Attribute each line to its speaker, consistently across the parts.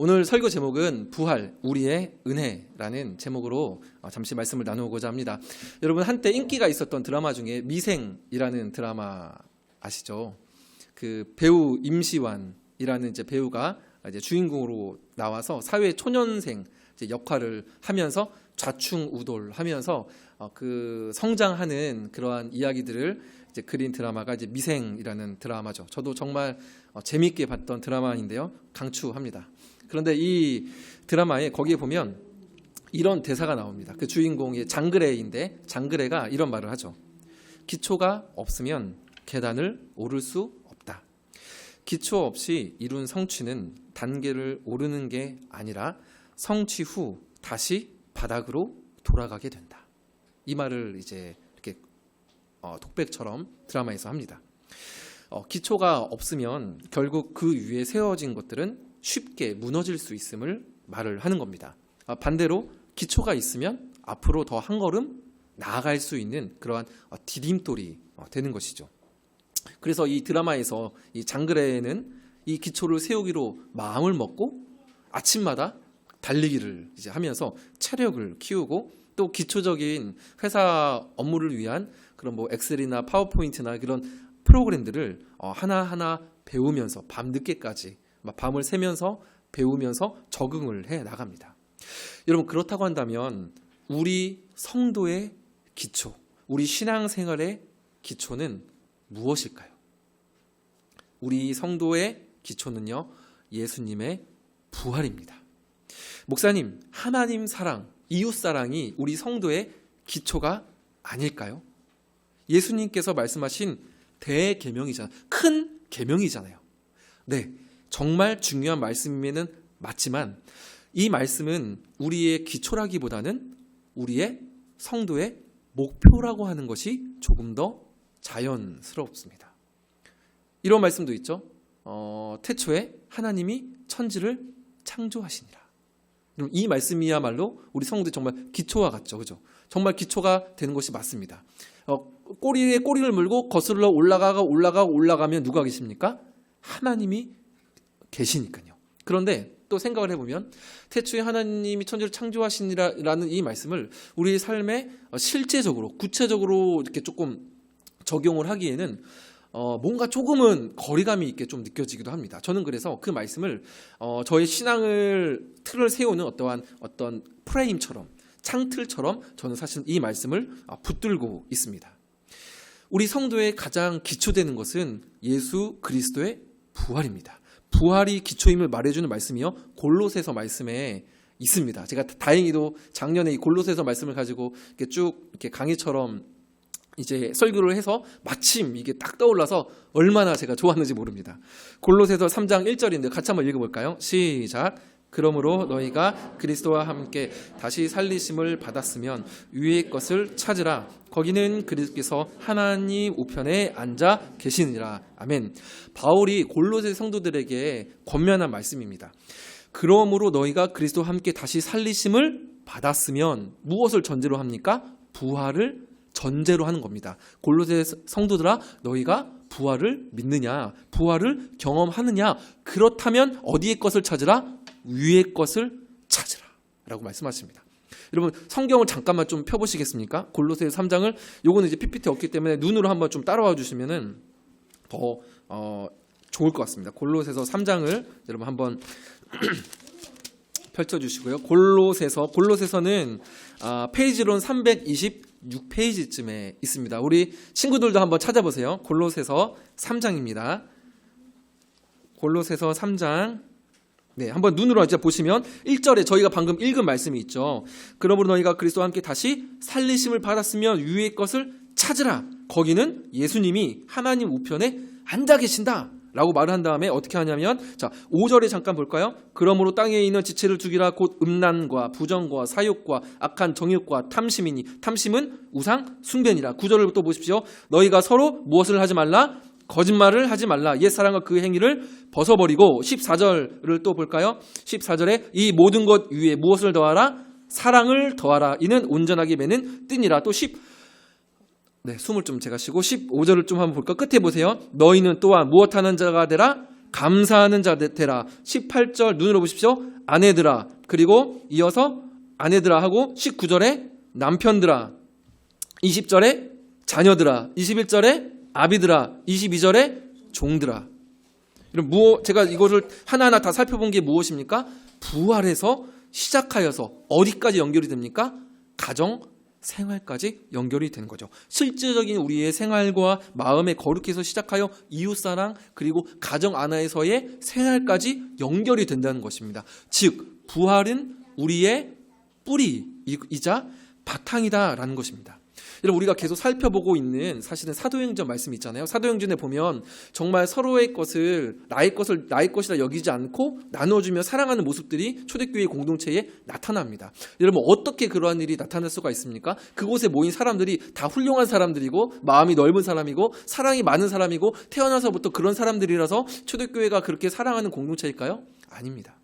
Speaker 1: 오늘 설교 제목은 부활, 우리의 은혜라는 제목으로 잠시 말씀을 나누고자 합니다. 여러분, 한때 인기가 있었던 드라마 중에 미생이라는 드라마 아시죠? 그 배우 임시완이라는 이제 배우가 이제 주인공으로 나와서 사회 초년생 이제 역할을 하면서 좌충우돌하면서 그 성장하는 그러한 이야기들을 이제 그린 드라마가 이제 미생이라는 드라마죠. 저도 정말 재미있게 봤던 드라마인데요, 강추합니다. 그런데 이 드라마에 거기에 보면 이런 대사가 나옵니다. 그 주인공이 장그레인데 장그레가 이런 말을 하죠. 기초가 없으면 계단을 오를 수 없다. 기초 없이 이룬 성취는 단계를 오르는 게 아니라 성취 후 다시 바닥으로 돌아가게 된다. 이 말을 이제 이렇게 독백처럼 드라마에서 합니다. 기초가 없으면 결국 그 위에 세워진 것들은 쉽게 무너질 수 있음을 말을 하는 겁니다. 반대로 기초가 있으면 앞으로 더 한 걸음 나아갈 수 있는 그러한 디딤돌이 되는 것이죠. 그래서 이 드라마에서 이 장그레는 이 기초를 세우기로 마음을 먹고 아침마다 달리기를 이제 하면서 체력을 키우고 또 기초적인 회사 업무를 위한 그런 뭐 엑셀이나 파워포인트나 그런 프로그램들을 하나하나 배우면서 밤늦게까지 밤을 새면서 배우면서 적응을 해 나갑니다. 여러분, 그렇다고 한다면 우리 성도의 기초, 우리 신앙생활의 기초는 무엇일까요? 우리 성도의 기초는요, 예수님의 부활입니다. 목사님, 하나님 사랑, 이웃 사랑이 우리 성도의 기초가 아닐까요? 예수님께서 말씀하신 대계명이잖아요. 큰 계명이잖아요. 네, 정말 중요한 말씀이면 맞지만 이 말씀은 우리의 기초라기보다는 우리의 성도의 목표라고 하는 것이 조금 더 자연스럽습니다. 이런 말씀도 있죠. 태초에 하나님이 천지를 창조하시니라. 이 말씀이야말로 우리 성도의 정말 기초와 같죠, 그죠? 정말 기초가 되는 것이 맞습니다. 꼬리에 꼬리를 물고 거슬러 올라가면 누가 계십니까? 하나님이 계시니까요. 그런데 또 생각을 해보면 태초에 하나님이 천지를 창조하시니라는 이 말씀을 우리 삶에 실제적으로 구체적으로 이렇게 조금 적용을 하기에는 뭔가 조금은 거리감이 있게 좀 느껴지기도 합니다. 저는 그래서 그 말씀을 저의 신앙을 틀을 세우는 어떤 프레임처럼, 창틀처럼 저는 사실 이 말씀을 붙들고 있습니다. 우리 성도의 가장 기초되는 것은 예수 그리스도의 부활입니다. 부활이 기초임을 말해주는 말씀이요, 골로새서 말씀에 있습니다. 제가 다행히도 작년에 이 골로새서 말씀을 가지고 이렇게 쭉 이렇게 강의처럼 이제 설교를 해서 마침 이게 딱 떠올라서 얼마나 제가 좋았는지 모릅니다. 골로새서 3장 1절인데 같이 한번 읽어볼까요? 시작. 그러므로 너희가 그리스도와 함께 다시 살리심을 받았으면 위의 것을 찾으라. 거기는 그리스도께서 하나님 우편에 앉아 계시니라. 아멘. 바울이 골로새 성도들에게 권면한 말씀입니다. 그러므로 너희가 그리스도와 함께 다시 살리심을 받았으면 무엇을 전제로 합니까? 부활을 전제로 하는 겁니다. 골로새 성도들아, 너희가 부활을 믿느냐? 부활을 경험하느냐? 그렇다면 어디의 것을 찾으라? 위의 것을 찾으라 라고 말씀하십니다. 여러분, 성경을 잠깐만 좀 펴보시겠습니까? 골로새 3장을, 요거는 이제 PPT 없기 때문에 눈으로 한번 좀 따라와 주시면은 더 좋을 것 같습니다. 골로새서 3장을 여러분 한번 펼쳐주시고요. 골로새서는 페이지로는 326페이지쯤에 있습니다. 우리 친구들도 한번 찾아보세요. 골로새서 3장입니다. 골로새서 3장. 네, 한번 눈으로 이제 보시면 1절에 저희가 방금 읽은 말씀이 있죠. 그러므로 너희가 그리스도와 함께 다시 살리심을 받았으면 위의 것을 찾으라. 거기는 예수님이 하나님 우편에 앉아 계신다 라고 말을 한 다음에 어떻게 하냐면, 자, 5절에 잠깐 볼까요? 그러므로 땅에 있는 지체를 죽이라. 곧 음란과 부정과 사욕과 악한 정욕과 탐심이니 탐심은 우상 숭배니라. 9절을 또 보십시오. 너희가 서로 무엇을 하지 말라? 거짓말을 하지 말라. 옛사랑과 그 행위를 벗어버리고, 14절을 또 볼까요? 14절에 이 모든 것 위에 무엇을 더하라? 사랑을 더하라. 이는 온전하게 매는 띠니라. 또 숨을 좀 제가 쉬고 15절을 좀 한번 볼까? 끝에 보세요. 너희는 또한 무엇하는 자가 되라? 감사하는 자 되라. 18절 눈으로 보십시오. 아내들아. 그리고 이어서 아내들아 하고 19절에 남편들아. 20절에 자녀들아. 21절에 아비들아. 22절에 종들아. 제가 이거를 하나하나 다 살펴본 게 무엇입니까? 부활에서 시작하여서 어디까지 연결이 됩니까? 가정, 생활까지 연결이 되는 거죠. 실질적인 우리의 생활과 마음의 거룩에서 시작하여 이웃사랑 그리고 가정 안에서의 생활까지 연결이 된다는 것입니다. 즉 부활은 우리의 뿌리이자 바탕이다라는 것입니다. 여러분 우리가 계속 살펴보고 있는 사실은 사도행전 말씀 있잖아요. 사도행전에 보면 정말 서로의 것을 나의 것이라 여기지 않고 나눠주며 사랑하는 모습들이 초대교회 공동체에 나타납니다. 여러분 어떻게 그러한 일이 나타날 수가 있습니까? 그곳에 모인 사람들이 다 훌륭한 사람들이고 마음이 넓은 사람이고 사랑이 많은 사람이고 태어나서부터 그런 사람들이라서 초대교회가 그렇게 사랑하는 공동체일까요? 아닙니다.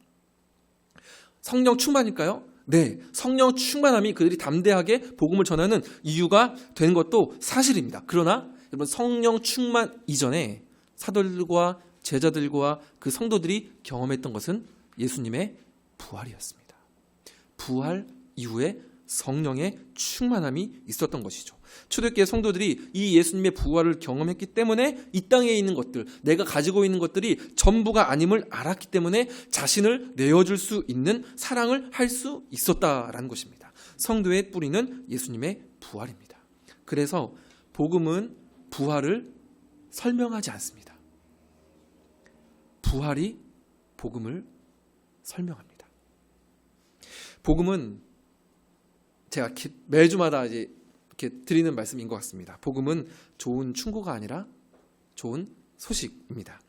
Speaker 1: 성령 충만일까요? 네, 성령 충만함이 그들이 담대하게 복음을 전하는 이유가 된 것도 사실입니다. 그러나 여러분 성령 충만 이전에 사도들과 제자들과 그 성도들이 경험했던 것은 예수님의 부활이었습니다. 부활 이후에 성령의 충만함이 있었던 것이죠. 초대교회 성도들이 이 예수님의 부활을 경험했기 때문에 이 땅에 있는 것들, 내가 가지고 있는 것들이 전부가 아님을 알았기 때문에 자신을 내어줄 수 있는 사랑을 할 수 있었다라는 것입니다. 성도의 뿌리는 예수님의 부활입니다. 그래서 복음은 부활을 설명하지 않습니다. 부활이 복음을 설명합니다. 복음은 제가 매주마다 이제 이렇게 드리는 말씀인 것 같습니다. 복음은 좋은 충고가 아니라 좋은 소식입니다.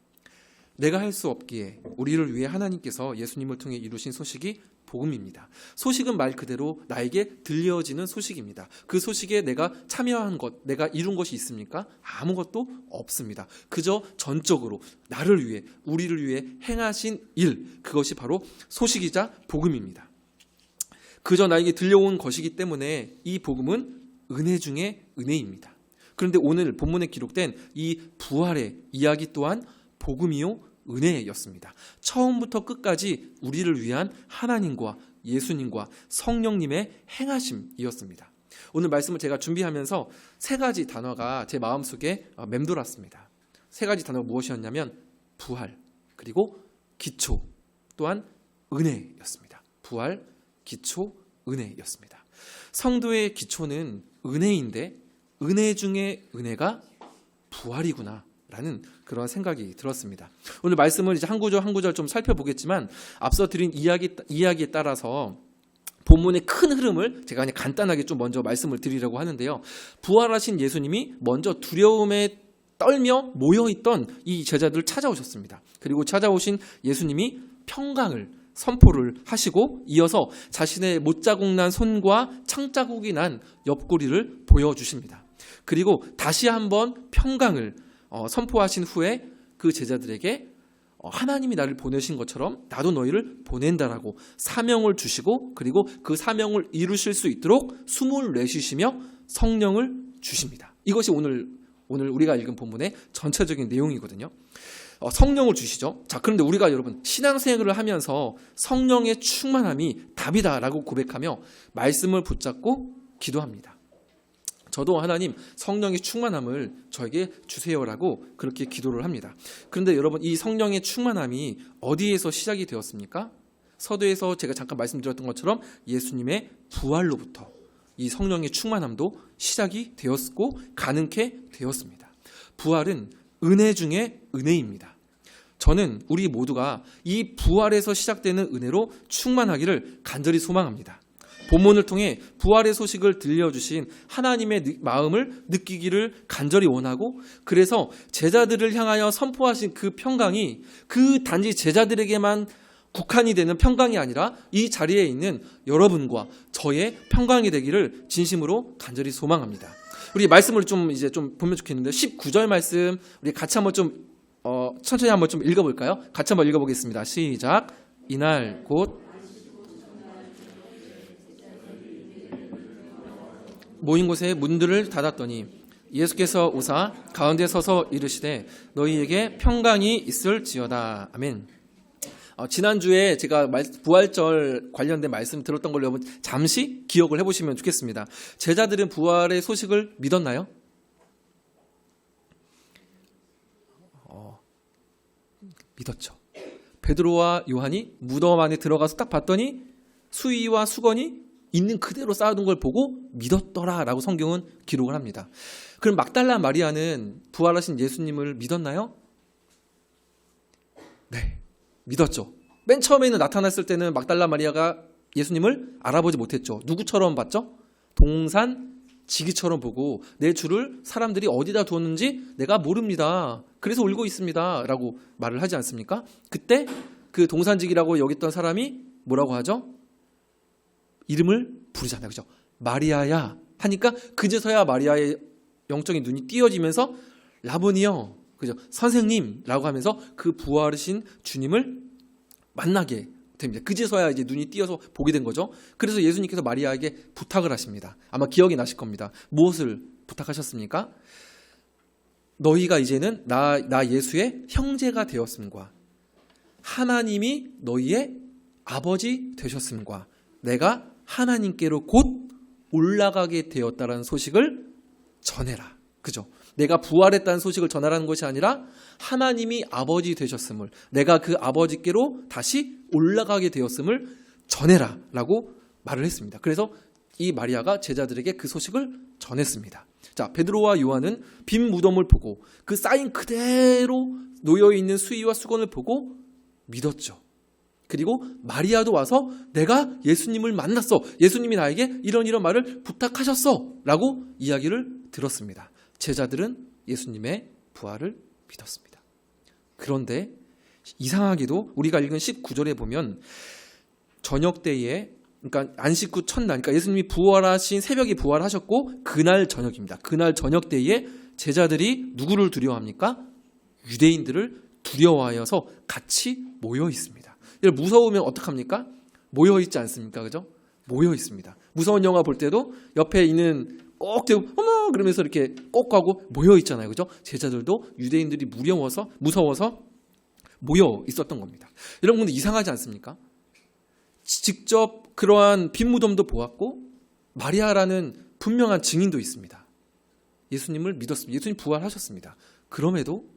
Speaker 1: 내가 할 수 없기에 우리를 위해 하나님께서 예수님을 통해 이루신 소식이 복음입니다. 소식은 말 그대로 나에게 들려지는 소식입니다. 그 소식에 내가 참여한 것, 내가 이룬 것이 있습니까? 아무것도 없습니다. 그저 전적으로 나를 위해, 우리를 위해 행하신 일, 그것이 바로 소식이자 복음입니다. 그저 나에게 들려온 것이기 때문에 이 복음은 은혜 중에 은혜입니다. 그런데 오늘 본문에 기록된 이 부활의 이야기 또한 복음이요 은혜였습니다. 처음부터 끝까지 우리를 위한 하나님과 예수님과 성령님의 행하심이었습니다. 오늘 말씀을 제가 준비하면서 세 가지 단어가 제 마음속에 맴돌았습니다. 세 가지 단어가 무엇이었냐면 부활, 그리고 기초, 또한 은혜였습니다. 부활, 기초, 은혜였습니다. 성도의 기초는 은혜인데 은혜 중에 은혜가 부활이구나 라는 그런 생각이 들었습니다. 오늘 말씀을 이제 한 구절 한 구절 좀 살펴보겠지만 앞서 드린 이야기에 따라서 본문의 큰 흐름을 제가 그냥 간단하게 좀 먼저 말씀을 드리려고 하는데요. 부활하신 예수님이 먼저 두려움에 떨며 모여있던 이 제자들을 찾아오셨습니다. 그리고 찾아오신 예수님이 평강을 선포를 하시고 이어서 자신의 못자국 난 손과 창자국이 난 옆구리를 보여주십니다. 그리고 다시 한번 평강을 선포하신 후에 그 제자들에게 하나님이 나를 보내신 것처럼 나도 너희를 보낸다라고 사명을 주시고 그리고 그 사명을 이루실 수 있도록 숨을 내쉬시며 성령을 주십니다. 이것이 오늘 우리가 읽은 본문의 전체적인 내용이거든요. 성령을 주시죠. 자, 그런데 우리가 여러분 신앙생활을 하면서 성령의 충만함이 답이다라고 고백하며 말씀을 붙잡고 기도합니다. 저도 하나님 성령의 충만함을 저에게 주세요라고 그렇게 기도를 합니다. 그런데 여러분 이 성령의 충만함이 어디에서 시작이 되었습니까? 서두에서 제가 잠깐 말씀드렸던 것처럼 예수님의 부활로부터 이 성령의 충만함도 시작이 되었고 가능케 되었습니다. 부활은 은혜 중에 은혜입니다. 저는 우리 모두가 이 부활에서 시작되는 은혜로 충만하기를 간절히 소망합니다. 본문을 통해 부활의 소식을 들려주신 하나님의 마음을 느끼기를 간절히 원하고 그래서 제자들을 향하여 선포하신 그 평강이 그 단지 제자들에게만 국한이 되는 평강이 아니라 이 자리에 있는 여러분과 저의 평강이 되기를 진심으로 간절히 소망합니다. 우리 말씀을 좀 보면 좋겠는데 19절 말씀 우리 같이 한번 좀 천천히 한번 좀 읽어볼까요? 같이 한번 읽어보겠습니다. 시작. 이날 곧 모인 곳에 문들을 닫았더니 예수께서 오사 가운데 서서 이르시되 너희에게 평강이 있을지어다. 아멘. 지난주에 제가 부활절 관련된 말씀 들었던 걸 여러분 잠시 기억을 해보시면 좋겠습니다. 제자들은 부활의 소식을 믿었나요? 믿었죠. 베드로와 요한이 무덤 안에 들어가서 딱 봤더니 수의와 수건이 있는 그대로 쌓아둔 걸 보고 믿었더라라고 성경은 기록을 합니다. 그럼 막달라 마리아는 부활하신 예수님을 믿었나요? 네, 믿었죠. 맨 처음에는 나타났을 때는 막달라 마리아가 예수님을 알아보지 못했죠. 누구처럼 봤죠? 동산지기처럼 보고 내 주를 사람들이 어디다 두었는지 내가 모릅니다. 그래서 울고 있습니다. 라고 말을 하지 않습니까? 그때 그 동산지기라고 여겼던 사람이 뭐라고 하죠? 이름을 부르잖아요. 그죠? 마리아야 하니까 그제서야 마리아의 영적인 눈이 띄어지면서 라보니요. 그죠? 선생님라고 하면서 그 부활하신 주님을 만나게 됩니다. 그제서야 이제 눈이 띄어서 보게 된 거죠. 그래서 예수님께서 마리아에게 부탁을 하십니다. 아마 기억이 나실 겁니다. 무엇을 부탁하셨습니까? 너희가 이제는 나 예수의 형제가 되었음과 하나님이 너희의 아버지 되셨음과 내가 하나님께로 곧 올라가게 되었다라는 소식을 전해라. 그죠? 내가 부활했다는 소식을 전하라는 것이 아니라 하나님이 아버지 되셨음을, 내가 그 아버지께로 다시 올라가게 되었음을 전해라 라고 말을 했습니다. 그래서 이 마리아가 제자들에게 그 소식을 전했습니다. 자, 베드로와 요한은 빈 무덤을 보고 그 쌓인 그대로 놓여있는 수의와 수건을 보고 믿었죠. 그리고 마리아도 와서 내가 예수님을 만났어. 예수님이 나에게 이런 말을 부탁하셨어. 라고 이야기를 들었습니다. 제자들은 예수님의 부활을 믿었습니다. 그런데 이상하게도 우리가 읽은 19절에 보면 저녁 때에, 그러니까 안식 후 첫날, 그러니까 예수님이 부활하신 새벽에 부활하셨고 그날 저녁입니다. 그날 저녁 때에 제자들이 누구를 두려워합니까? 유대인들을 두려워하여서 같이 모여 있습니다. 무서우면 어떡합니까? 모여 있지 않습니까? 그죠? 모여 있습니다. 무서운 영화 볼 때도 옆에 있는 꼭 대고 어머 그러면서 이렇게 꼭 하고 모여 있잖아요. 그죠? 제자들도 유대인들이 무서워서 모여 있었던 겁니다. 여러분 근데 이상하지 않습니까? 직접 그러한 빈 무덤도 보았고 마리아라는 분명한 증인도 있습니다. 예수님을 믿었습니다. 예수님 부활하셨습니다. 그럼에도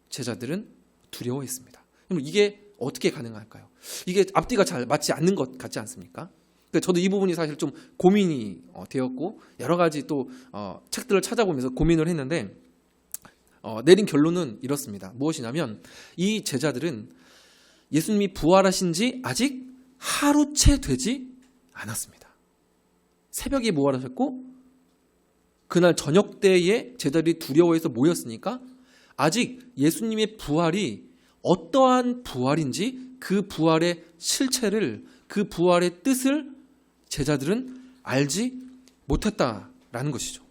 Speaker 1: 제자들은 두려워했습니다. 그럼 이게 어떻게 가능할까요? 이게 앞뒤가 잘 맞지 않는 것 같지 않습니까? 저도 이 부분이 사실 좀 고민이 되었고 여러 가지 또 책들을 찾아보면서 고민을 했는데 내린 결론은 이렇습니다. 무엇이냐면 이 제자들은 예수님이 부활하신 지 아직 하루채 되지 않았습니다. 새벽에 부활하셨고 그날 저녁 때에 제자들이 두려워해서 모였으니까 아직 예수님의 부활이 어떠한 부활인지 그 부활의 실체를, 그 부활의 뜻을 제자들은 알지 못했다라는 것이죠.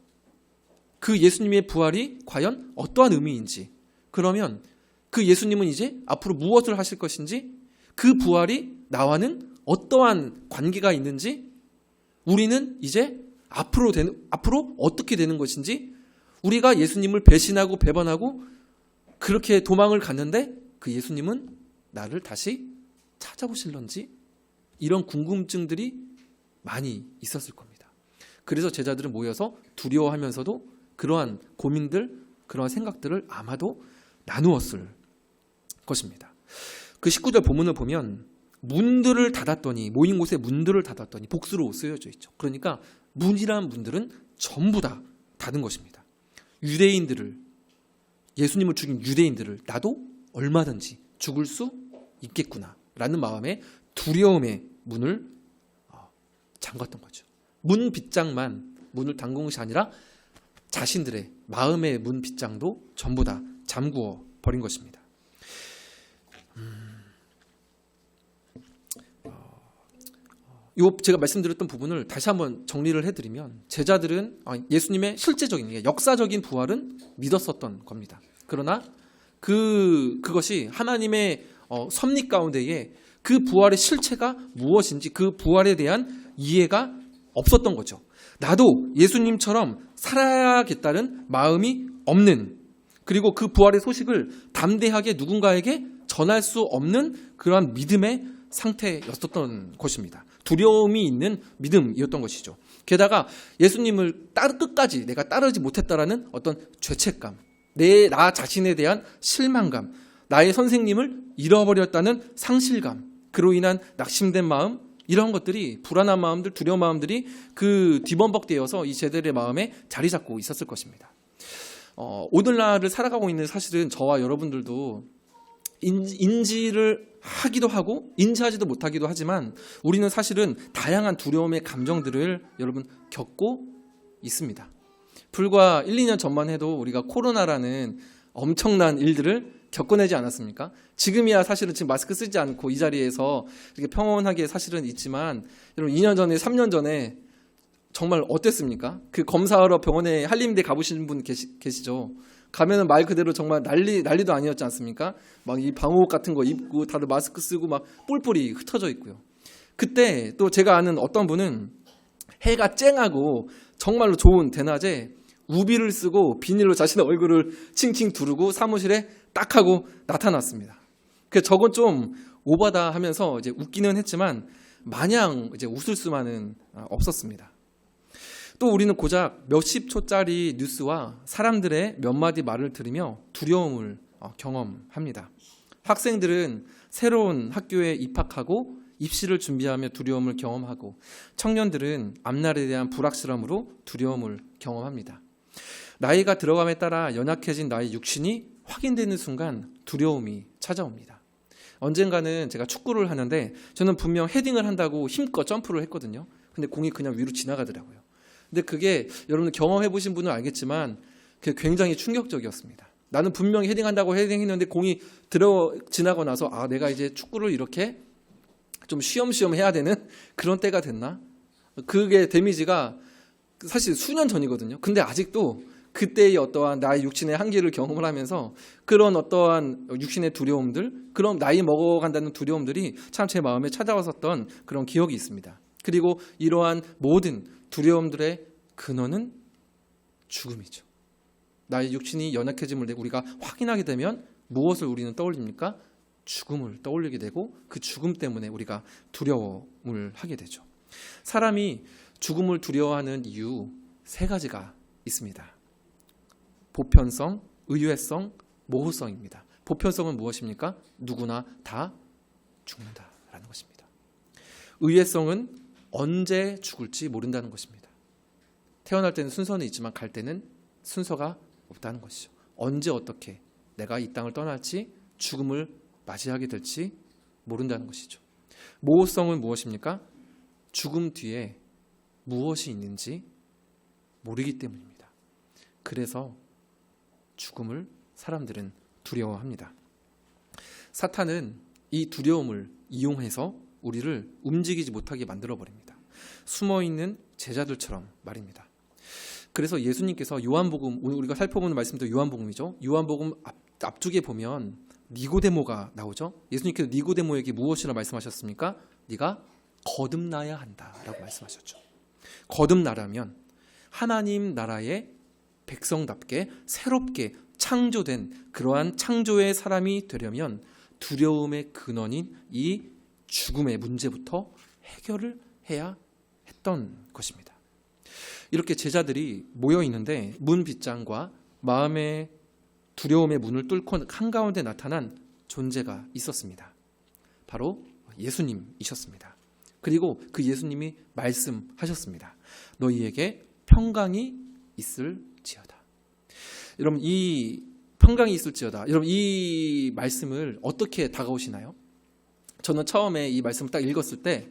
Speaker 1: 그 예수님의 부활이 과연 어떠한 의미인지, 그러면 그 예수님은 이제 앞으로 무엇을 하실 것인지, 그 부활이 나와는 어떠한 관계가 있는지, 우리는 이제 앞으로 어떻게 되는 것인지, 우리가 예수님을 배신하고 배반하고 그렇게 도망을 갔는데 그 예수님은 나를 다시 찾아보실런지, 이런 궁금증들이 많이 있었을 겁니다. 그래서 제자들은 모여서 두려워하면서도 그러한 고민들, 그러한 생각들을 아마도 나누었을 것입니다. 그 19절 본문을 보면 문들을 닫았더니, 모인 곳에 문들을 닫았더니 복수로 쓰여져 있죠. 그러니까 문이란 문들은 전부 다 닫은 것입니다. 예수님을 죽인 유대인들을 나도 얼마든지 죽을 수 있겠구나 라는 마음에 두려움의 문을 잠갔던 거죠. 문 빗장만 문을 잠근 것이 아니라 자신들의 마음의 문 빗장도 전부 다 잠구어 버린 것입니다. 제가 말씀드렸던 부분을 다시 한번 정리를 해드리면 제자들은 예수님의 실제적인, 역사적인 부활은 믿었었던 겁니다. 그러나 그것이 하나님의 섭리 가운데에 그 부활의 실체가 무엇인지, 그 부활에 대한 이해가 없었던 거죠. 나도 예수님처럼 살아야겠다는 마음이 없는, 그리고 그 부활의 소식을 담대하게 누군가에게 전할 수 없는 그러한 믿음의 상태였었던 것입니다. 두려움이 있는 믿음이었던 것이죠. 게다가 예수님을 끝까지 내가 따르지 못했다라는 어떤 죄책감, 나 자신에 대한 실망감, 나의 선생님을 잃어버렸다는 상실감, 그로 인한 낙심된 마음, 이런 것들이, 불안한 마음들, 두려운 마음들이 그 뒤범벅되어서 이 제자들의 마음에 자리 잡고 있었을 것입니다. 오늘날을 살아가고 있는 사실은 저와 여러분들도 인지를 하기도 하고 인지하지도 못하기도 하지만 우리는 사실은 다양한 두려움의 감정들을 여러분 겪고 있습니다. 불과 1, 2년 전만 해도 우리가 코로나라는 엄청난 일들을 겪어내지 않았습니까? 지금이야 사실은 지금 마스크 쓰지 않고 이 자리에서 이렇게 평온하게 사실은 있지만, 여러분 2년 전에 3년 전에 정말 어땠습니까? 그 검사하러 병원에 한림대 가보신 분 계시죠? 가면은 말 그대로 정말 난리도 아니었지 않습니까? 막 이 방호복 같은 거 입고 다들 마스크 쓰고 막 뿔뿔이 흩어져 있고요. 그때 또 제가 아는 어떤 분은 해가 쨍하고 정말로 좋은 대낮에 우비를 쓰고 비닐로 자신의 얼굴을 칭칭 두르고 사무실에 딱 하고 나타났습니다. 그 저건 좀 오바다 하면서 이제 웃기는 했지만 마냥 이제 웃을 수만은 없었습니다. 또 우리는 고작 몇십 초짜리 뉴스와 사람들의 몇 마디 말을 들으며 두려움을 경험합니다. 학생들은 새로운 학교에 입학하고 입시를 준비하며 두려움을 경험하고, 청년들은 앞날에 대한 불확실함으로 두려움을 경험합니다. 나이가 들어감에 따라 연약해진 나의 육신이 확인되는 순간 두려움이 찾아옵니다. 언젠가는 제가 축구를 하는데 저는 분명 헤딩을 한다고 힘껏 점프를 했거든요. 근데 공이 그냥 위로 지나가더라고요. 근데 그게 여러분 경험해 보신 분은 알겠지만 그게 굉장히 충격적이었습니다. 나는 분명히 헤딩한다고 헤딩했는데 공이 지나고 나서 내가 이제 축구를 이렇게 좀 쉬엄쉬엄 해야 되는 그런 때가 됐나? 그게 데미지가 사실 수년 전이거든요. 근데 아직도 그때의 어떠한 나의 육신의 한계를 경험을 하면서 그런 어떠한 육신의 두려움들, 그런 나이 먹어간다는 두려움들이 참 제 마음에 찾아왔었던 그런 기억이 있습니다. 그리고 이러한 모든 두려움들의 근원은 죽음이죠. 나의 육신이 연약해짐을 우리가 확인하게 되면 무엇을 우리는 떠올립니까? 죽음을 떠올리게 되고 그 죽음 때문에 우리가 두려움을 하게 되죠. 사람이 죽음을 두려워하는 이유 3가지가 있습니다. 보편성, 의외성, 모호성입니다. 보편성은 무엇입니까? 누구나 다 죽는다라는 것입니다. 의외성은 언제 죽을지 모른다는 것입니다. 태어날 때는 순서는 있지만 갈 때는 순서가 없다는 것이죠. 언제 어떻게 내가 이 땅을 떠날지, 죽음을 맞이하게 될지 모른다는 것이죠. 모호성은 무엇입니까? 죽음 뒤에 무엇이 있는지 모르기 때문입니다. 그래서 죽음을 사람들은 두려워합니다. 사탄은 이 두려움을 이용해서 우리를 움직이지 못하게 만들어버립니다. 숨어있는 제자들처럼 말입니다. 그래서 예수님께서 요한복음, 오늘 우리가 살펴보는 말씀도 요한복음이죠. 요한복음 앞쪽에 보면 니고데모가 나오죠. 예수님께서 니고데모에게 무엇이라 말씀하셨습니까? 네가 거듭나야 한다라고 말씀하셨죠. 거듭나라면 하나님 나라의 백성답게 새롭게 창조된 그러한 창조의 사람이 되려면 두려움의 근원인 이 죽음의 문제부터 해결을 해야 했던 것입니다. 이렇게 제자들이 모여 있는데 문 빗장과 마음의 두려움의 문을 뚫고 한가운데 나타난 존재가 있었습니다. 바로 예수님이셨습니다. 그리고 그 예수님이 말씀하셨습니다. 너희에게 평강이 있을지어다. 여러분, 이 평강이 있을지어다. 여러분, 이 말씀을 어떻게 다가오시나요? 저는 처음에 이 말씀을 딱 읽었을 때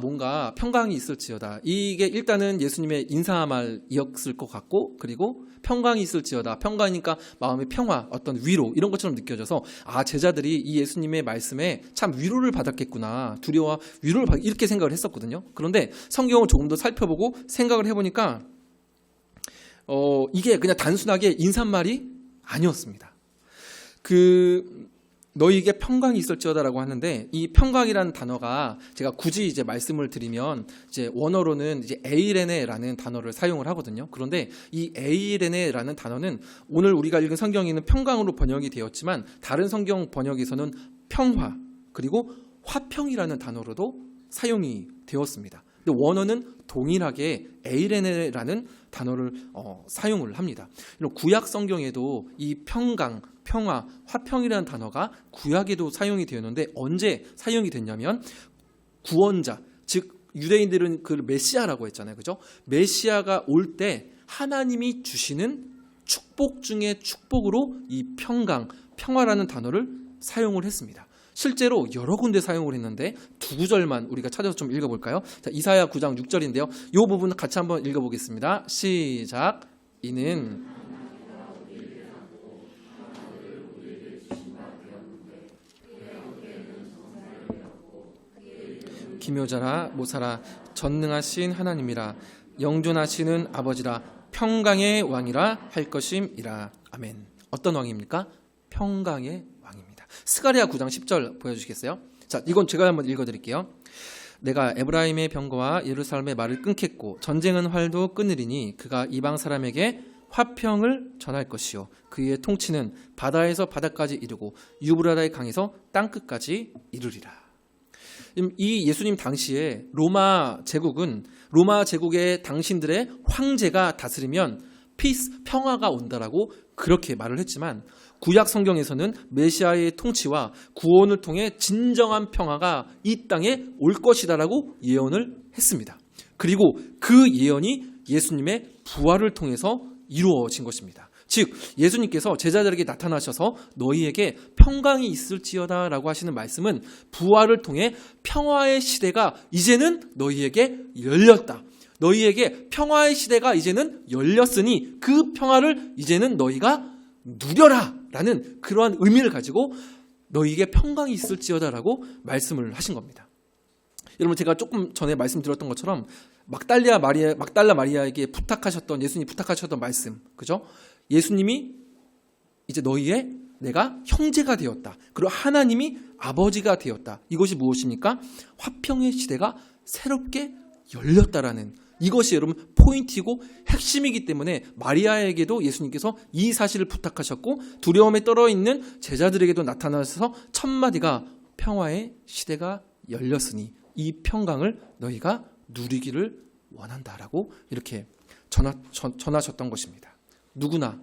Speaker 1: 뭔가 평강이 있을지어다. 이게 일단은 예수님의 인사말이었을 것 같고, 그리고 평강이 있을지어다. 평강이니까 마음의 평화, 어떤 위로, 이런 것처럼 느껴져서 제자들이 이 예수님의 말씀에 참 위로를 받았겠구나. 두려워 위로를 이렇게 생각을 했었거든요. 그런데 성경을 조금 더 살펴보고 생각을 해보니까 이게 그냥 단순하게 인사말이 아니었습니다. 그 너희에게 평강이 있을지어다라고 하는데, 이 평강이라는 단어가 제가 굳이 이제 말씀을 드리면 이제 원어로는 이제 에이레네라는 단어를 사용을 하거든요. 그런데 이 에이레네라는 단어는 오늘 우리가 읽은 성경에는 평강으로 번역이 되었지만 다른 성경 번역에서는 평화 그리고 화평이라는 단어로도 사용이 되었습니다. 근데 원어는 동일하게 에이레네라는 단어를 사용을 합니다. 구약 성경에도 이 평강, 평화, 화평이라는 단어가 구약에도 사용이 되었는데 언제 사용이 됐냐면 구원자, 즉 유대인들은 그 메시아라고 했잖아요. 그죠? 메시아가 올 때 하나님이 주시는 축복 중에 축복으로 이 평강, 평화라는 단어를 사용을 했습니다. 실제로 여러 군데 사용을 했는데 두 구절만 우리가 찾아서 좀 읽어볼까요? 자, 이사야 9장 6절인데요. 이 부분 같이 한번 읽어보겠습니다. 시작. 이는 기묘자라 모사라 전능하신 하나님이라 영존하시는 아버지라 평강의 왕이라 할 것임이라. 아멘. 어떤 왕입니까? 평강의 왕입니다. 스가랴 9장 10절 보여주시겠어요? 자, 이건 제가 한번 읽어드릴게요. 내가 에브라임의 병거와 예루살렘의 말을 끊겠고 전쟁은 활도 끊으리니 그가 이방 사람에게 화평을 전할 것이요 그의 통치는 바다에서 바다까지 이르고 유브라다의 강에서 땅끝까지 이르리라. 이 예수님 당시에 로마 제국의 당신들의 황제가 다스리면 피스, 평화가 온다라고 그렇게 말을 했지만 구약 성경에서는 메시아의 통치와 구원을 통해 진정한 평화가 이 땅에 올 것이다라고 예언을 했습니다. 그리고 그 예언이 예수님의 부활을 통해서 이루어진 것입니다. 즉 예수님께서 제자들에게 나타나셔서 너희에게 평강이 있을지어다라고 하시는 말씀은 부활을 통해 평화의 시대가 이제는 너희에게 열렸다. 너희에게 평화의 시대가 이제는 열렸으니 그 평화를 이제는 너희가 누려라 라는 그러한 의미를 가지고 너희에게 평강이 있을지어다라고 말씀을 하신 겁니다. 여러분 제가 조금 전에 말씀드렸던 것처럼 막달라 마리아에게 예수님이 부탁하셨던 말씀, 그죠? 예수님이 이제 너희의 내가 형제가 되었다. 그리고 하나님이 아버지가 되었다. 이것이 무엇입니까? 화평의 시대가 새롭게 열렸다라는 이것이 여러분 포인트이고 핵심이기 때문에 마리아에게도 예수님께서 이 사실을 부탁하셨고 두려움에 떨어 있는 제자들에게도 나타나셔서 첫 마디가 평화의 시대가 열렸으니 이 평강을 너희가 누리기를 원한다라고 이렇게 전하셨던 것입니다. 누구나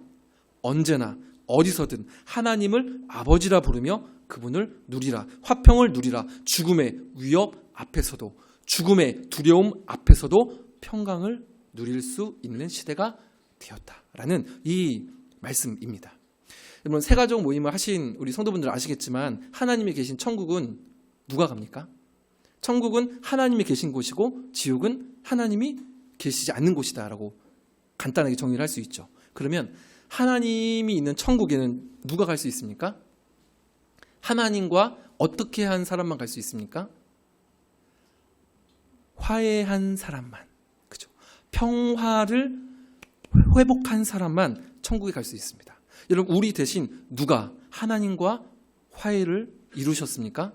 Speaker 1: 언제나 어디서든 하나님을 아버지라 부르며 그분을 누리라. 화평을 누리라. 죽음의 위협 앞에서도 죽음의 두려움 앞에서도 평강을 누릴 수 있는 시대가 되었다라는 이 말씀입니다. 여러분 새가족 모임을 하신 우리 성도분들 아시겠지만 하나님이 계신 천국은 누가 갑니까? 천국은 하나님이 계신 곳이고 지옥은 하나님이 계시지 않는 곳이다라고 간단하게 정리를 할 수 있죠. 그러면 하나님이 있는 천국에는 누가 갈 수 있습니까? 하나님과 어떻게 한 사람만 갈 수 있습니까? 화해한 사람만, 그죠? 평화를 회복한 사람만 천국에 갈 수 있습니다. 여러분 우리 대신 누가 하나님과 화해를 이루셨습니까?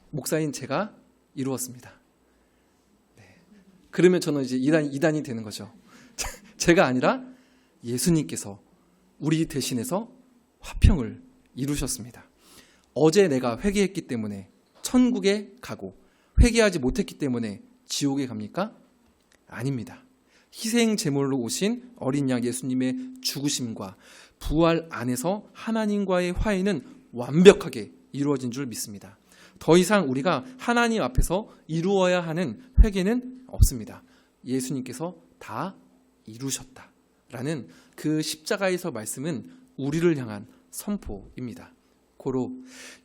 Speaker 1: 목사인 제가 이루었습니다. 네. 그러면 저는 이제 이단이 되는 거죠. 제가 아니라 예수님께서 우리 대신해서 화평을 이루셨습니다. 어제 내가 회개했기 때문에 천국에 가고 회개하지 못했기 때문에 지옥에 갑니까? 아닙니다. 희생 제물로 오신 어린 양 예수님의 죽으심과 부활 안에서 하나님과의 화해는 완벽하게 이루어진 줄 믿습니다. 더 이상 우리가 하나님 앞에서 이루어야 하는 회개는 없습니다. 예수님께서 다 이루셨다라는 그 십자가에서 말씀은 우리를 향한 선포입니다. 고로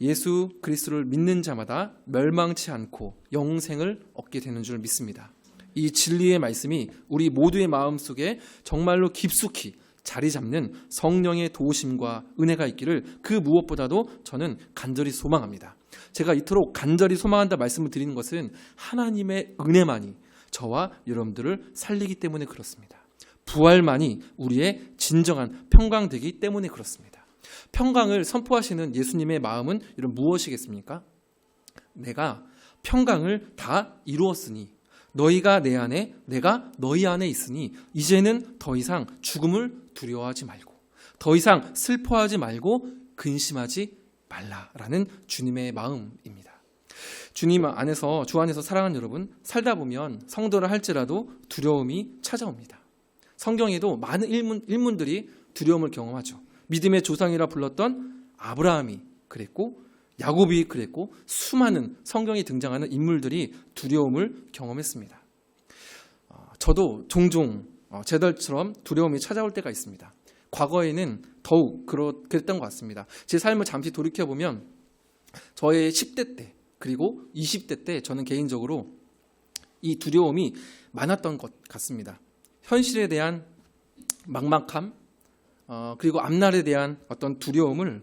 Speaker 1: 예수 그리스도를 믿는 자마다 멸망치 않고 영생을 얻게 되는 줄 믿습니다. 이 진리의 말씀이 우리 모두의 마음속에 정말로 깊숙이 자리 잡는 성령의 도우심과 은혜가 있기를 그 무엇보다도 저는 간절히 소망합니다. 제가 이토록 간절히 소망한다 말씀을 드리는 것은 하나님의 은혜만이 저와 여러분들을 살리기 때문에 그렇습니다. 부활만이 우리의 진정한 평강되기 때문에 그렇습니다. 평강을 선포하시는 예수님의 마음은 이런 무엇이겠습니까? 내가 평강을 다 이루었으니 너희가 내 안에 내가 너희 안에 있으니 이제는 더 이상 죽음을 두려워하지 말고 더 이상 슬퍼하지 말고 근심하지 말라라는 주님의 마음입니다. 주님 안에서 주 안에서 사랑하는 여러분, 살다 보면 성도를 할지라도 두려움이 찾아옵니다. 성경에도 많은 인물들이 두려움을 경험하죠. 믿음의 조상이라 불렀던 아브라함이 그랬고 야곱이 그랬고 수많은 성경에 등장하는 인물들이 두려움을 경험했습니다. 저도 종종 제들처럼 두려움이 찾아올 때가 있습니다. 과거에는 더욱 그랬던 것 같습니다. 제 삶을 잠시 돌이켜보면 저의 10대 때 그리고 20대 때 저는 개인적으로 이 두려움이 많았던 것 같습니다. 현실에 대한 막막함 그리고 앞날에 대한 어떤 두려움이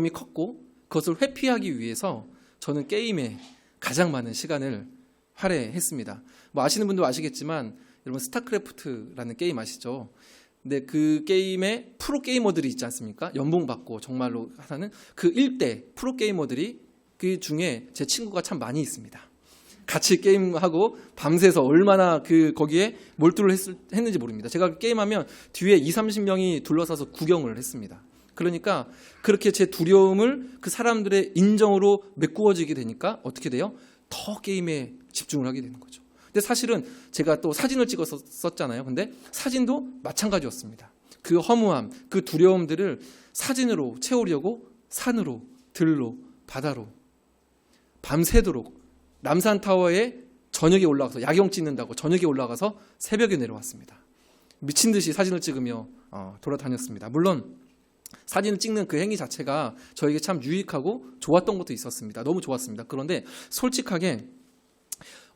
Speaker 1: 컸고 그것을 회피하기 위해서 저는 게임에 가장 많은 시간을 할애했습니다. 아시는 분도 아시겠지만 여러분 스타크래프트라는 게임 아시죠? 근데 그 게임에 프로게이머들이 있지 않습니까? 연봉 받고 정말로 하는 그 1대 프로게이머들이 그 중에 제 친구가 참 많이 있습니다. 같이 게임하고 밤새서 얼마나 거기에 몰두를 했는지 모릅니다. 제가 게임하면 뒤에 20-30명이 둘러싸서 구경을 했습니다. 그러니까 그렇게 제 두려움을 그 사람들의 인정으로 메꾸어지게 되니까 어떻게 돼요? 더 게임에 집중을 하게 되는 거죠. 근데 사실은 제가 또 사진을 찍어서 썼잖아요. 근데 사진도 마찬가지였습니다. 그 허무함, 그 두려움들을 사진으로 채우려고 산으로, 들로, 바다로 밤새도록 남산타워에 저녁에 올라가서 야경 찍는다고 저녁에 올라가서 새벽에 내려왔습니다. 미친 듯이 사진을 찍으며 돌아다녔습니다. 물론 사진을 찍는 그 행위 자체가 저에게 참 유익하고 좋았던 것도 있었습니다. 너무 좋았습니다. 그런데 솔직하게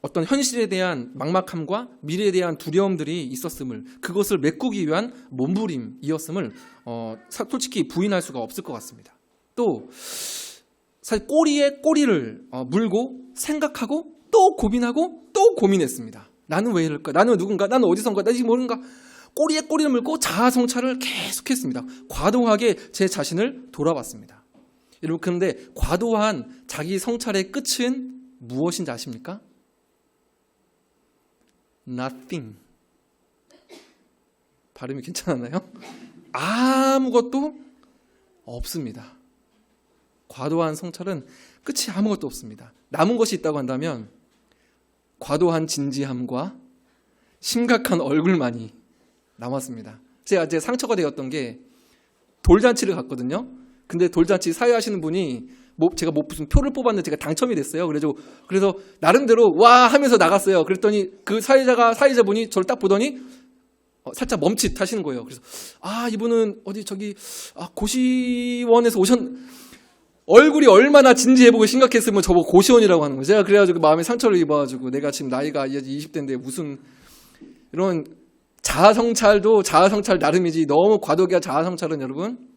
Speaker 1: 어떤 현실에 대한 막막함과 미래에 대한 두려움들이 있었음을 그것을 메꾸기 위한 몸부림이었음을 솔직히 부인할 수가 없을 것 같습니다. 또 사실 꼬리에 꼬리를 물고 생각하고 또 고민하고 또 고민했습니다. 나는 왜 이럴까? 나는 누군가? 나는 어디선가? 나 지금 모른가? 꼬리에 꼬리를 물고 자아성찰을 계속했습니다. 과도하게 제 자신을 돌아봤습니다. 여러분 그런데 과도한 자기 성찰의 끝은 무엇인지 아십니까? Nothing. 발음이 괜찮았나요? 아무것도 없습니다. 과도한 성찰은 끝이 아무것도 없습니다. 남은 것이 있다고 한다면 과도한 진지함과 심각한 얼굴만이 남았습니다. 제가 상처가 되었던 게 돌잔치를 갔거든요. 근데 돌잔치 사회하시는 분이 제가 무슨 표를 뽑았는데 제가 당첨이 됐어요. 그래서 나름대로 와 하면서 나갔어요. 그랬더니 그 사회자분이 저를 딱 보더니 살짝 멈칫하시는 거예요. 그래서 이분은 어디 고시원에서 얼굴이 얼마나 진지해보고 심각했으면 저보고 고시원이라고 하는 거예요. 제가 그래가지고 마음에 상처를 입어가지고 내가 지금 나이가 20대인데 무슨 이런 자아성찰 나름이지 너무 과도기한 자아성찰은 여러분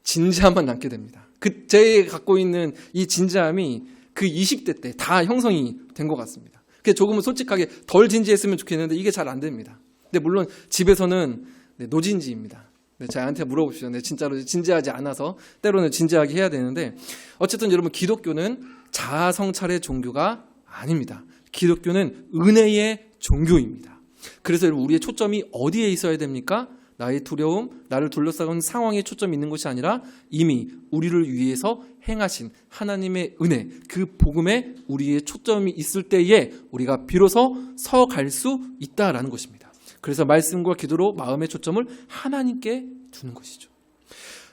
Speaker 1: 진지함만 남게 됩니다. 제가 갖고 있는 이 진지함이 그 20대 때 다 형성이 된 것 같습니다. 그래서 조금은 솔직하게 덜 진지했으면 좋겠는데 이게 잘 안 됩니다. 근데 물론 집에서는 노진지입니다. 저한테 물어보시죠. 진짜로 진지하지 않아서 때로는 진지하게 해야 되는데 어쨌든 여러분 기독교는 자아성찰의 종교가 아닙니다. 기독교는 은혜의 종교입니다. 그래서 우리의 초점이 어디에 있어야 됩니까? 나의 두려움, 나를 둘러싸는 상황에 초점이 있는 것이 아니라 이미 우리를 위해서 행하신 하나님의 은혜, 그 복음에 우리의 초점이 있을 때에 우리가 비로소 서갈 수 있다라는 것입니다. 그래서 말씀과 기도로 마음의 초점을 하나님께 두는 것이죠.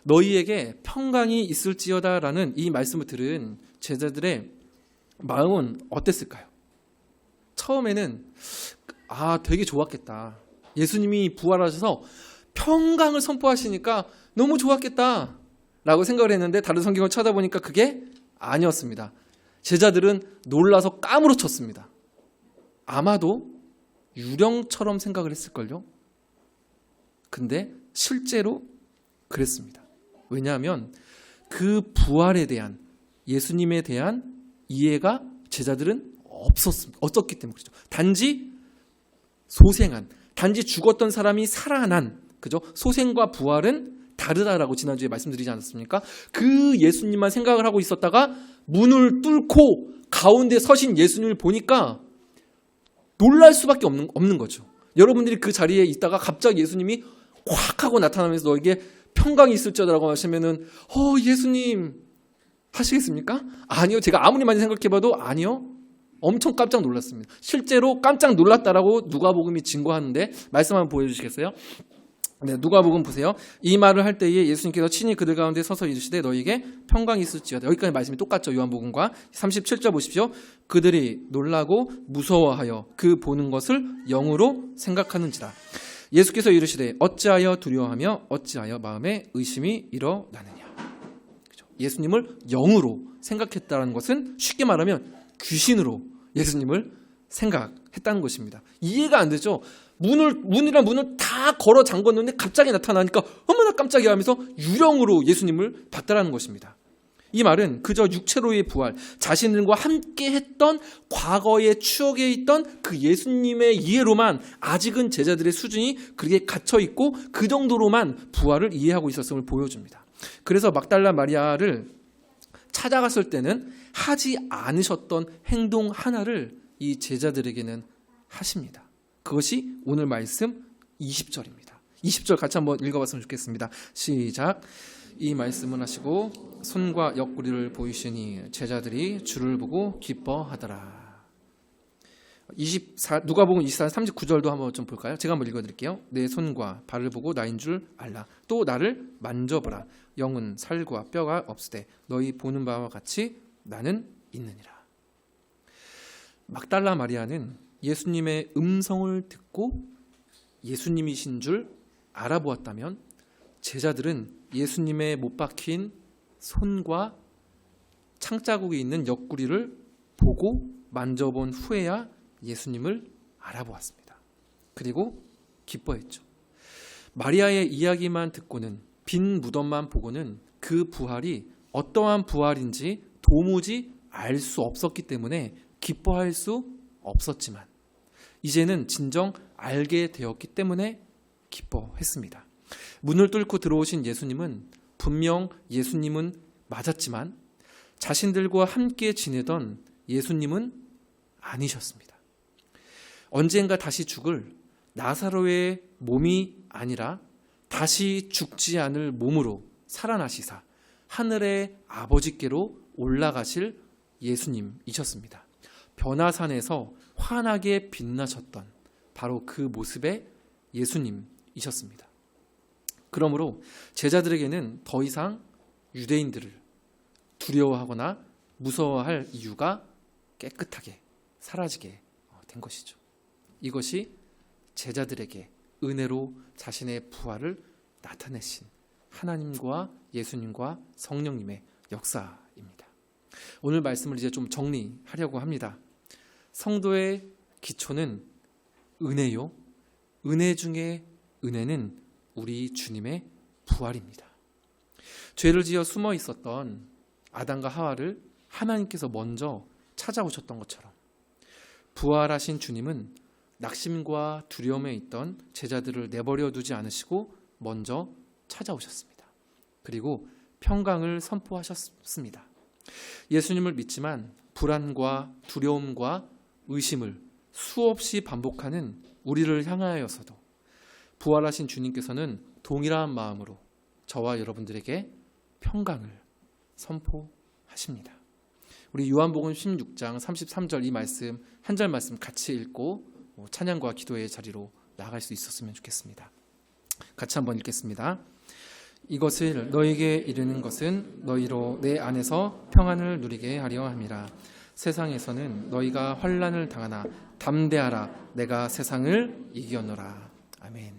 Speaker 1: 너희에게 평강이 있을지어다라는 이 말씀을 들은 제자들의 마음은 어땠을까요? 처음에는 되게 좋았겠다. 예수님이 부활하셔서 평강을 선포하시니까 너무 좋았겠다 라고 생각을 했는데 다른 성경을 찾아보니까 그게 아니었습니다. 제자들은 놀라서 까무러쳤습니다. 아마도 유령처럼 생각을 했을걸요. 근데 실제로 그랬습니다. 왜냐하면 그 부활에 대한 예수님에 대한 이해가 제자들은 없었기 때문에 그렇죠. 단지 죽었던 사람이 살아난 그죠? 소생과 부활은 다르다라고 지난주에 말씀드리지 않았습니까? 그 예수님만 생각을 하고 있었다가 문을 뚫고 가운데 서신 예수님을 보니까 놀랄 수밖에 없는 거죠. 여러분들이 그 자리에 있다가 갑자기 예수님이 확 하고 나타나면서 너에게 평강이 있을지어다라고 하시면은 예수님 하시겠습니까? 아니요. 제가 아무리 많이 생각해봐도 아니요. 엄청 깜짝 놀랐습니다. 실제로 깜짝 놀랐다라고 누가복음이 증거하는데 말씀 한번 보여주시겠어요? 네, 누가복음 보세요. 이 말을 할 때에 예수님께서 친히 그들 가운데 서서 이르시되 너희에게 평강이 있을지어다. 여기까지 말씀이 똑같죠. 요한복음과 37절 보십시오. 그들이 놀라고 무서워하여 그 보는 것을 영으로 생각하는지라. 예수께서 이르시되 어찌하여 두려워하며 어찌하여 마음에 의심이 일어나느냐. 그렇죠? 예수님을 영으로 생각했다는 것은 쉽게 말하면 귀신으로 예수님을 생각했다는 것입니다. 이해가 안 되죠? 문이란 문을 다 걸어 잠궜는데 갑자기 나타나니까 어머나 깜짝이야 하면서 유령으로 예수님을 봤다라는 것입니다. 이 말은 그저 육체로의 부활, 자신들과 함께 했던 과거의 추억에 있던 그 예수님의 이해로만 아직은 제자들의 수준이 그렇게 갇혀있고 그 정도로만 부활을 이해하고 있었음을 보여줍니다. 그래서 막달라 마리아를 찾아갔을 때는 하지 않으셨던 행동 하나를 이 제자들에게는 하십니다. 그것이 오늘 말씀 20절입니다. 20절 같이 한번 읽어봤으면 좋겠습니다. 시작. 이 말씀을 하시고 손과 옆구리를 보이시니 제자들이 주를 보고 기뻐하더라. 누가복음 24, 39절도 한번 좀 볼까요? 제가 한번 읽어드릴게요. 내 손과 발을 보고 나인 줄 알라. 또 나를 만져보라. 영은 살과 뼈가 없으되 너희 보는 바와 같이 나는 있느니라. 막달라 마리아는 예수님의 음성을 듣고 예수님이신 줄 알아보았다면 제자들은 예수님의 못 박힌 손과 창자국이 있는 옆구리를 보고 만져본 후에야 예수님을 알아보았습니다. 그리고 기뻐했죠. 마리아의 이야기만 듣고는 빈 무덤만 보고는 그 부활이 어떠한 부활인지 도무지 알 수 없었기 때문에 기뻐할 수 없었지만 이제는 진정 알게 되었기 때문에 기뻐했습니다. 문을 뚫고 들어오신 예수님은 분명 예수님은 맞았지만 자신들과 함께 지내던 예수님은 아니셨습니다. 언젠가 다시 죽을 나사로의 몸이 아니라 다시 죽지 않을 몸으로 살아나시사 하늘의 아버지께로 올라가실 예수님이셨습니다. 변화산에서 환하게 빛나셨던 바로 그 모습의 예수님이셨습니다. 그러므로 제자들에게는 더 이상 유대인들을 두려워하거나 무서워할 이유가 깨끗하게 사라지게 된 것이죠. 이것이 제자들에게 은혜로 자신의 부활을 나타내신 하나님과 예수님과 성령님의 역사입니다. 오늘 말씀을 이제 좀 정리하려고 합니다. 성도의 기초는 은혜요. 은혜 중에 은혜는 우리 주님의 부활입니다. 죄를 지어 숨어 있었던 아담과 하와를 하나님께서 먼저 찾아오셨던 것처럼 부활하신 주님은 낙심과 두려움에 있던 제자들을 내버려 두지 않으시고 먼저 찾아오셨습니다. 그리고 평강을 선포하셨습니다. 예수님을 믿지만 불안과 두려움과 의심을 수없이 반복하는 우리를 향하여서도 부활하신 주님께서는 동일한 마음으로 저와 여러분들에게 평강을 선포하십니다. 우리 요한복음 16장 33절 이 말씀 한 절 말씀 같이 읽고 찬양과 기도의 자리로 나아갈 수 있었으면 좋겠습니다. 같이 한번 읽겠습니다. 이것을 너에게 이르는 것은 너희로 내 안에서 평안을 누리게 하려 함이라. 세상에서는 너희가 환난을 당하나 담대하라. 내가 세상을 이겼노라. 아멘.